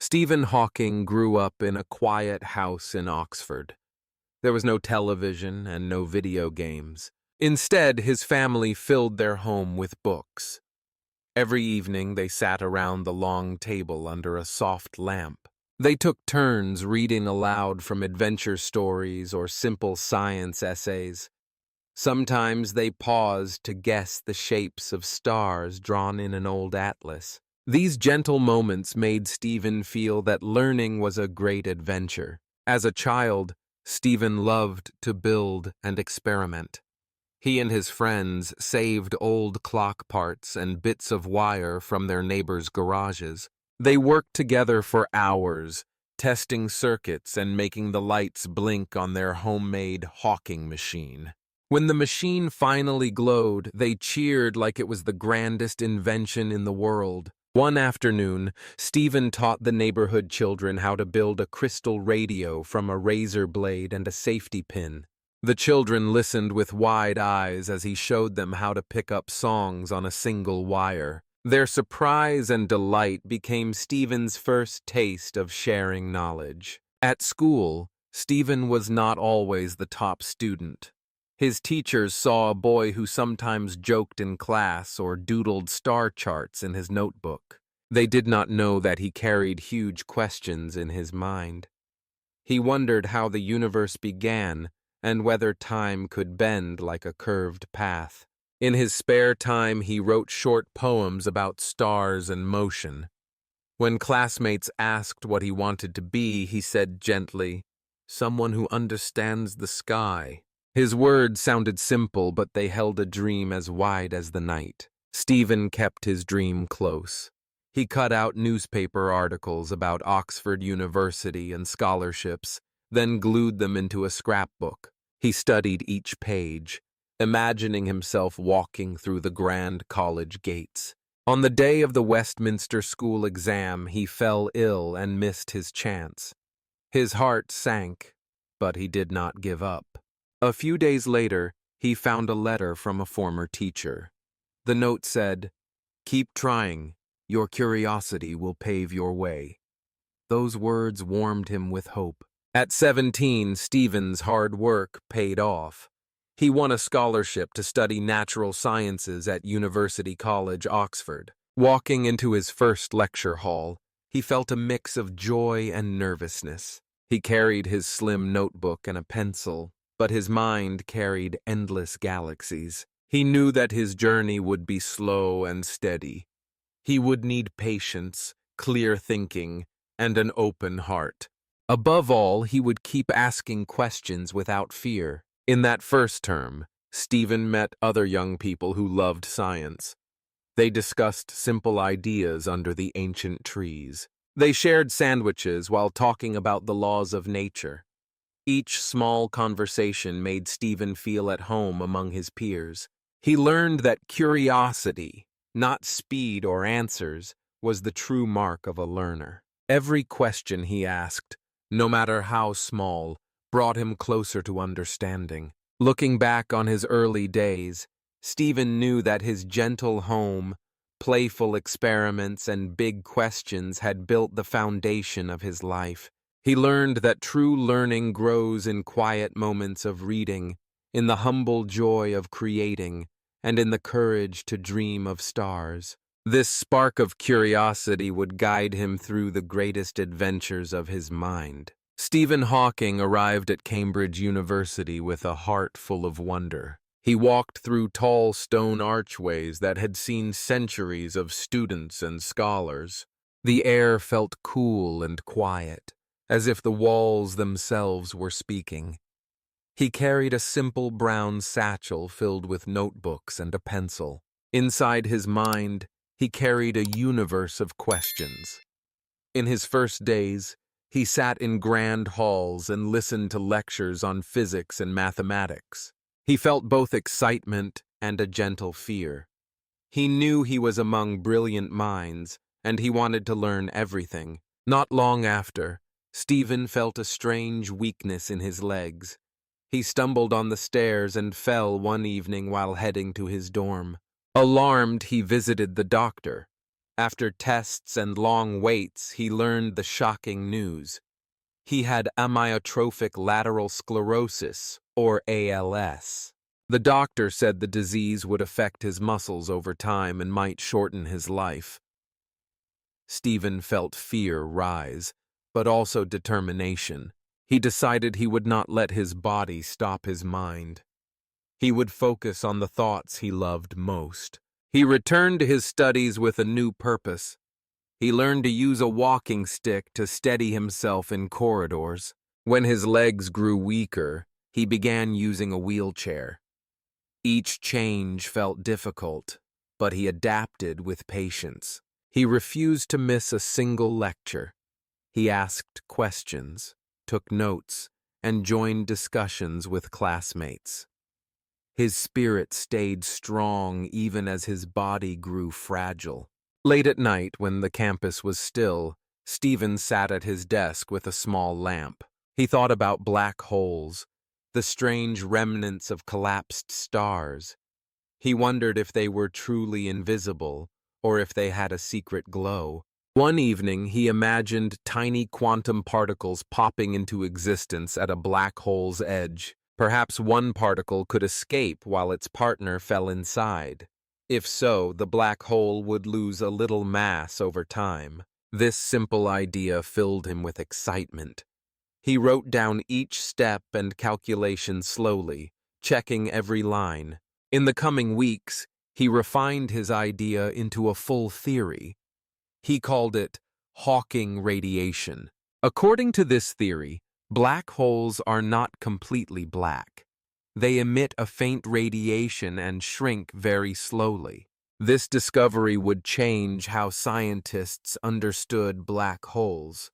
Stephen Hawking grew up in a quiet house in Oxford. There was no television and no video games. Instead, his family filled their home with books. Every evening, they sat around the long table under a soft lamp. They took turns reading aloud from adventure stories or simple science essays. Sometimes they paused to guess the shapes of stars drawn in an old atlas. These gentle moments made Stephen feel that learning was a great adventure. As a child, Stephen loved to build and experiment. He and his friends saved old clock parts and bits of wire from their neighbors' garages. They worked together for hours, testing circuits and making the lights blink on their homemade Hawking machine. When the machine finally glowed, they cheered like it was the grandest invention in the world. One afternoon, Stephen taught the neighborhood children how to build a crystal radio from a razor blade and a safety pin. The children listened with wide eyes as he showed them how to pick up songs on a single wire. Their surprise and delight became Stephen's first taste of sharing knowledge. At school, Stephen was not always the top student. His teachers saw a boy who sometimes joked in class or doodled star charts in his notebook. They did not know that he carried huge questions in his mind. He wondered how the universe began and whether time could bend like a curved path. In his spare time, he wrote short poems about stars and motion. When classmates asked what he wanted to be, he said gently, "Someone who understands the sky." His words sounded simple, but they held a dream as wide as the night. Stephen kept his dream close. He cut out newspaper articles about Oxford University and scholarships, then glued them into a scrapbook. He studied each page, imagining himself walking through the grand college gates. On the day of the Westminster School exam, he fell ill and missed his chance. His heart sank, but he did not give up. A few days later, he found a letter from a former teacher. The note said, "Keep trying. Your curiosity will pave your way." Those words warmed him with hope. At 17, Stephen's hard work paid off. He won a scholarship to study natural sciences at University College, Oxford. Walking into his first lecture hall, he felt a mix of joy and nervousness. He carried his slim notebook and a pencil, but his mind carried endless galaxies. He knew that his journey would be slow and steady. He would need patience, clear thinking, and an open heart. Above all, he would keep asking questions without fear. In that first term, Stephen met other young people who loved science. They discussed simple ideas under the ancient trees. They shared sandwiches while talking about the laws of nature. Each small conversation made Stephen feel at home among his peers. He learned that curiosity, not speed or answers, was the true mark of a learner. Every question he asked, no matter how small, brought him closer to understanding. Looking back on his early days, Stephen knew that his gentle home, playful experiments, and big questions had built the foundation of his life. He learned that true learning grows in quiet moments of reading, in the humble joy of creating, and in the courage to dream of stars. This spark of curiosity would guide him through the greatest adventures of his mind. Stephen Hawking arrived at Cambridge University with a heart full of wonder. He walked through tall stone archways that had seen centuries of students and scholars. The air felt cool and quiet, as if the walls themselves were speaking. He carried a simple brown satchel filled with notebooks and a pencil. Inside his mind, he carried a universe of questions. In his first days, he sat in grand halls and listened to lectures on physics and mathematics. He felt both excitement and a gentle fear. He knew he was among brilliant minds, and he wanted to learn everything. Not long after, Stephen felt a strange weakness in his legs. He stumbled on the stairs and fell one evening while heading to his dorm. Alarmed, he visited the doctor. After tests and long waits, he learned the shocking news. He had amyotrophic lateral sclerosis, or ALS. The doctor said the disease would affect his muscles over time and might shorten his life. Stephen felt fear rise, but also determination. He decided he would not let his body stop his mind. He would focus on the thoughts he loved most. He returned to his studies with a new purpose. He learned to use a walking stick to steady himself in corridors. When his legs grew weaker, he began using a wheelchair. Each change felt difficult, but he adapted with patience. He refused to miss a single lecture. He asked questions, took notes, and joined discussions with classmates. His spirit stayed strong even as his body grew fragile. Late at night, when the campus was still, Stephen sat at his desk with a small lamp. He thought about black holes, the strange remnants of collapsed stars. He wondered if they were truly invisible, or if they had a secret glow. One evening, he imagined tiny quantum particles popping into existence at a black hole's edge. Perhaps one particle could escape while its partner fell inside. If so, the black hole would lose a little mass over time. This simple idea filled him with excitement. He wrote down each step and calculation slowly, checking every line. In the coming weeks, he refined his idea into a full theory. He called it Hawking radiation. According to this theory, black holes are not completely black. They emit a faint radiation and shrink very slowly. This discovery would change how scientists understood black holes.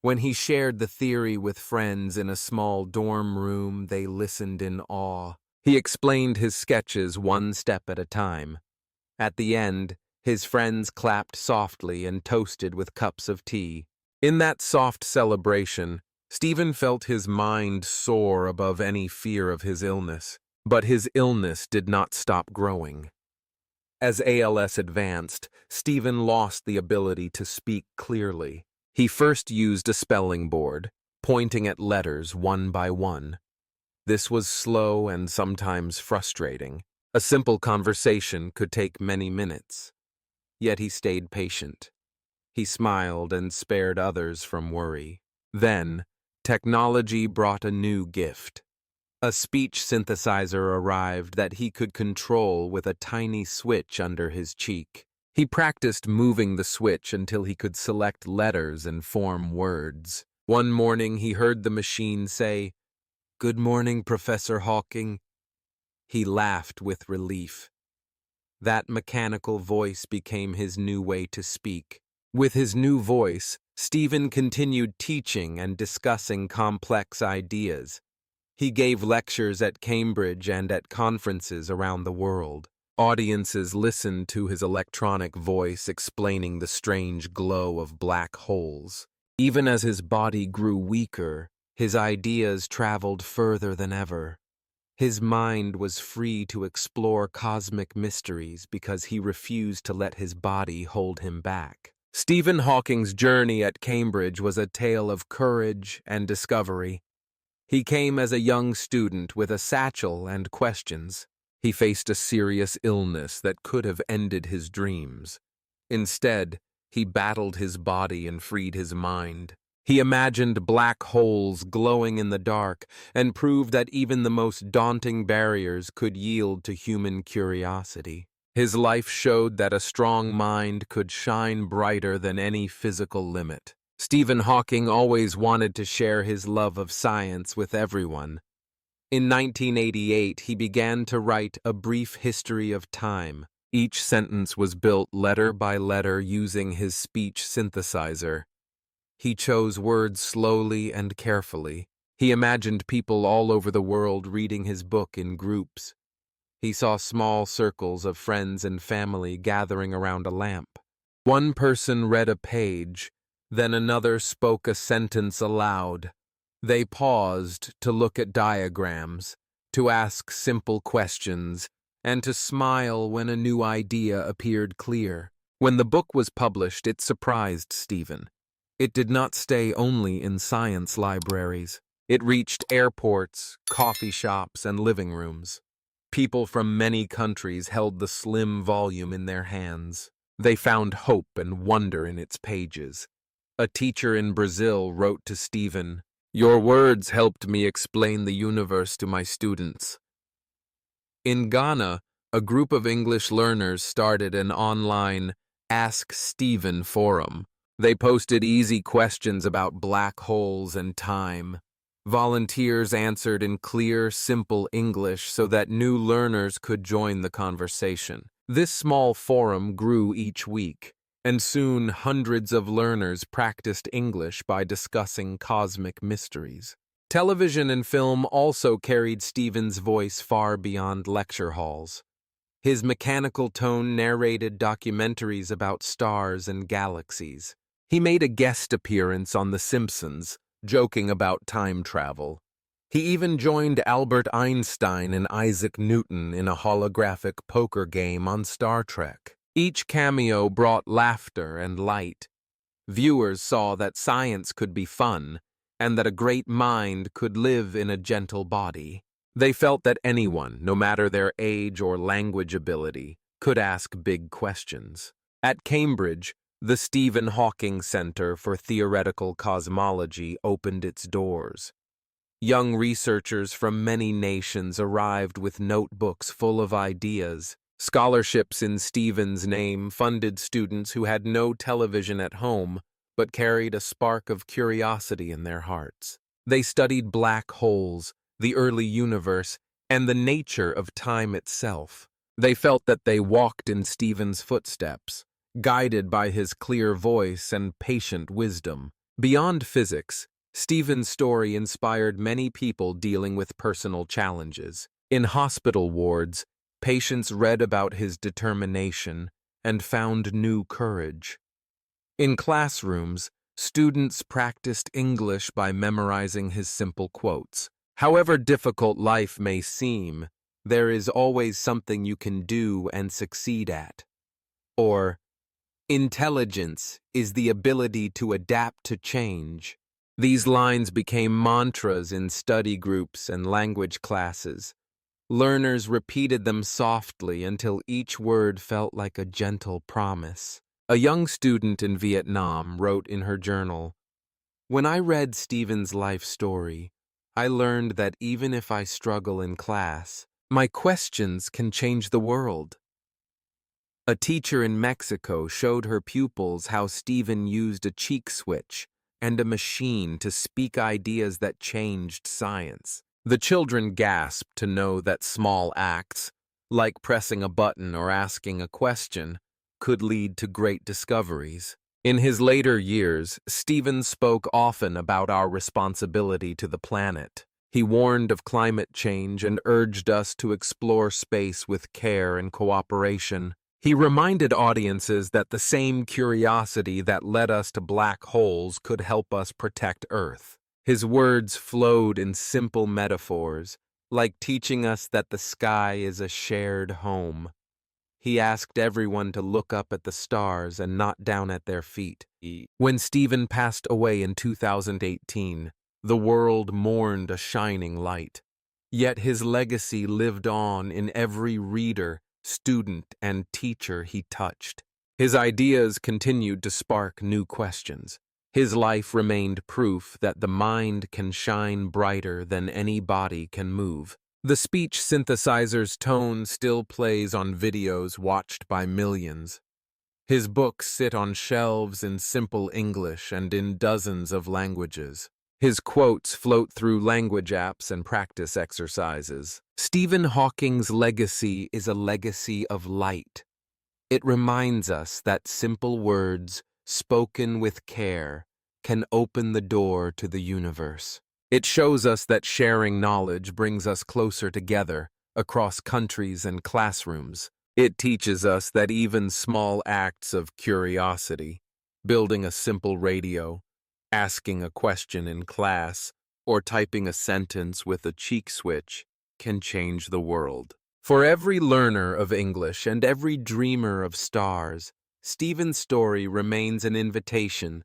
When he shared the theory with friends in a small dorm room, they listened in awe. He explained his sketches one step at a time. At the end, his friends clapped softly and toasted with cups of tea. In that soft celebration, Stephen felt his mind soar above any fear of his illness. But his illness did not stop growing. As ALS advanced, Stephen lost the ability to speak clearly. He first used a spelling board, pointing at letters one by one. This was slow and sometimes frustrating. A simple conversation could take many minutes. Yet he stayed patient. He smiled and spared others from worry. Then, technology brought a new gift. A speech synthesizer arrived that he could control with a tiny switch under his cheek. He practiced moving the switch until he could select letters and form words. One morning he heard the machine say, "Good morning, Professor Hawking." He laughed with relief. That mechanical voice became his new way to speak. With his new voice, Stephen continued teaching and discussing complex ideas. He gave lectures at Cambridge and at conferences around the world. Audiences listened to his electronic voice explaining the strange glow of black holes. Even as his body grew weaker, his ideas traveled further than ever. His mind was free to explore cosmic mysteries because he refused to let his body hold him back. Stephen Hawking's journey at Cambridge was a tale of courage and discovery. He came as a young student with a satchel and questions. He faced a serious illness that could have ended his dreams. Instead, he battled his body and freed his mind. He imagined black holes glowing in the dark and proved that even the most daunting barriers could yield to human curiosity. His life showed that a strong mind could shine brighter than any physical limit. Stephen Hawking always wanted to share his love of science with everyone. In 1988, he began to write A Brief History of Time. Each sentence was built letter by letter using his speech synthesizer. He chose words slowly and carefully. He imagined people all over the world reading his book in groups. He saw small circles of friends and family gathering around a lamp. One person read a page, then another spoke a sentence aloud. They paused to look at diagrams, to ask simple questions, and to smile when a new idea appeared clear. When the book was published, it surprised Stephen. It did not stay only in science libraries. It reached airports, coffee shops, and living rooms. People from many countries held the slim volume in their hands. They found hope and wonder in its pages. A teacher in Brazil wrote to Stephen, "Your words helped me explain the universe to my students." In Ghana, a group of English learners started an online Ask Stephen forum. They posted easy questions about black holes and time. Volunteers answered in clear, simple English so that new learners could join the conversation. This small forum grew each week, and soon hundreds of learners practiced English by discussing cosmic mysteries. Television and film also carried Stephen's voice far beyond lecture halls. His mechanical tone narrated documentaries about stars and galaxies. He made a guest appearance on The Simpsons, joking about time travel. He even joined Albert Einstein and Isaac Newton in a holographic poker game on Star Trek. Each cameo brought laughter and light. Viewers saw that science could be fun, and that a great mind could live in a gentle body. They felt that anyone, no matter their age or language ability, could ask big questions. At Cambridge, the Stephen Hawking Center for Theoretical Cosmology opened its doors. Young researchers from many nations arrived with notebooks full of ideas. Scholarships in Stephen's name funded students who had no television at home but carried a spark of curiosity in their hearts. They studied black holes, the early universe, and the nature of time itself. They felt that they walked in Stephen's footsteps, guided by his clear voice and patient wisdom. Beyond physics, Stephen's story inspired many people dealing with personal challenges. In hospital wards, patients read about his determination and found new courage. In classrooms, students practiced English by memorizing his simple quotes. However difficult life may seem, there is always something you can do and succeed at. Or, intelligence is the ability to adapt to change. These lines became mantras in study groups and language classes. Learners repeated them softly until each word felt like a gentle promise. A young student in Vietnam wrote in her journal, "When I read Stephen's life story, I learned that even if I struggle in class, my questions can change the world." A teacher in Mexico showed her pupils how Stephen used a cheek switch and a machine to speak ideas that changed science. The children gasped to know that small acts, like pressing a button or asking a question, could lead to great discoveries. In his later years, Stephen spoke often about our responsibility to the planet. He warned of climate change and urged us to explore space with care and cooperation. He reminded audiences that the same curiosity that led us to black holes could help us protect Earth. His words flowed in simple metaphors, like teaching us that the sky is a shared home. He asked everyone to look up at the stars and not down at their feet. When Stephen passed away in 2018, the world mourned a shining light. Yet his legacy lived on in every reader, student, and teacher he touched. His ideas continued to spark new questions. His life remained proof that the mind can shine brighter than any body can move. The speech synthesizer's tone still plays on videos watched by millions. His books sit on shelves in simple English and in dozens of languages. His quotes float through language apps and practice exercises. Stephen Hawking's legacy is a legacy of light. It reminds us that simple words, spoken with care, can open the door to the universe. It shows us that sharing knowledge brings us closer together, across countries and classrooms. It teaches us that even small acts of curiosity, building a simple radio, asking a question in class, or typing a sentence with a cheek switch, can change the world. For every learner of English and every dreamer of stars, Stephen's story remains an invitation.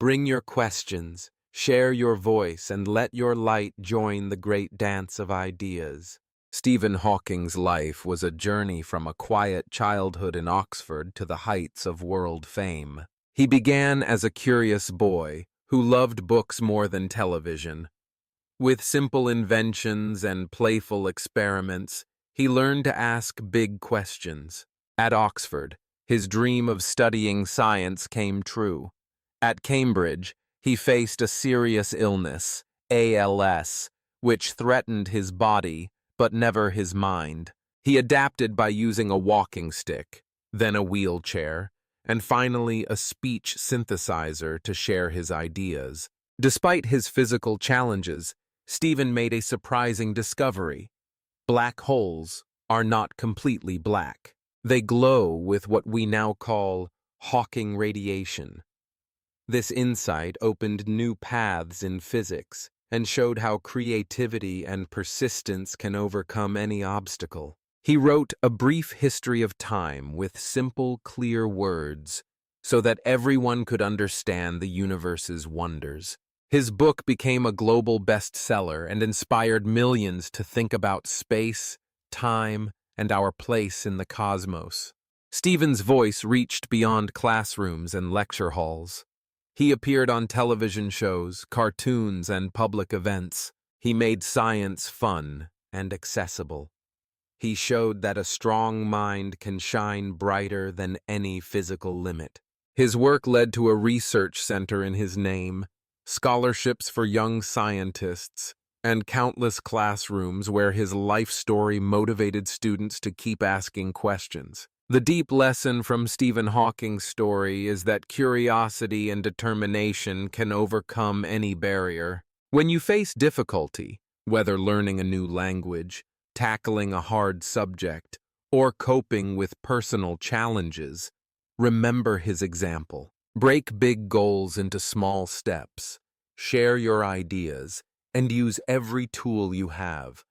Bring your questions, share your voice, and let your light join the great dance of ideas. Stephen Hawking's life was a journey from a quiet childhood in Oxford to the heights of world fame. He began as a curious boy who loved books more than television. With simple inventions and playful experiments, he learned to ask big questions. At Oxford, his dream of studying science came true. At Cambridge, he faced a serious illness, ALS, which threatened his body but never his mind. He adapted by using a walking stick, then a wheelchair, and finally a speech synthesizer to share his ideas. Despite his physical challenges, Stephen made a surprising discovery. Black holes are not completely black. They glow with what we now call Hawking radiation. This insight opened new paths in physics and showed how creativity and persistence can overcome any obstacle. He wrote a brief history of time with simple, clear words so that everyone could understand the universe's wonders. His book became a global bestseller and inspired millions to think about space, time, and our place in the cosmos. Stephen's voice reached beyond classrooms and lecture halls. He appeared on television shows, cartoons, and public events. He made science fun and accessible. He showed that a strong mind can shine brighter than any physical limit. His work led to a research center in his name, scholarships for young scientists, and countless classrooms where his life story motivated students to keep asking questions. The deep lesson from Stephen Hawking's story is that curiosity and determination can overcome any barrier. When you face difficulty, whether learning a new language, tackling a hard subject, or coping with personal challenges, remember his example. Break big goals into small steps, share your ideas, and use every tool you have.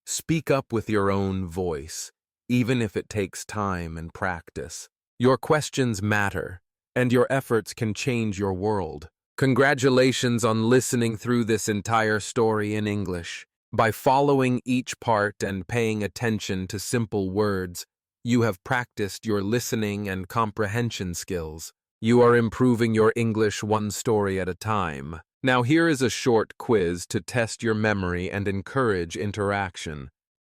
Speak up with your own voice, even if it takes time and practice. Your questions matter, and your efforts can change your world. Congratulations on listening through this entire story in English. By following each part and paying attention to simple words, you have practiced your listening and comprehension skills. You are improving your English one story at a time. Now here is a short quiz to test your memory and encourage interaction.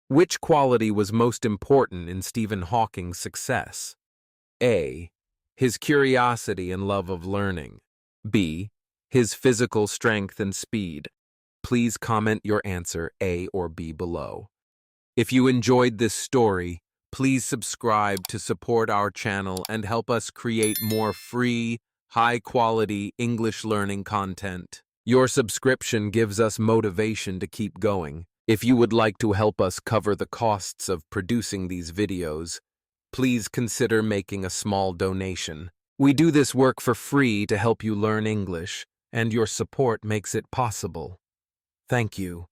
Which quality was most important in Stephen Hawking's success? A. His curiosity and love of learning. B. His physical strength and speed. Please comment your answer A or B below. If you enjoyed this story, please subscribe to support our channel and help us create more free, high-quality English learning content. Your subscription gives us motivation to keep going. If you would like to help us cover the costs of producing these videos, please consider making a small donation. We do this work for free to help you learn English, and your support makes it possible. Thank you.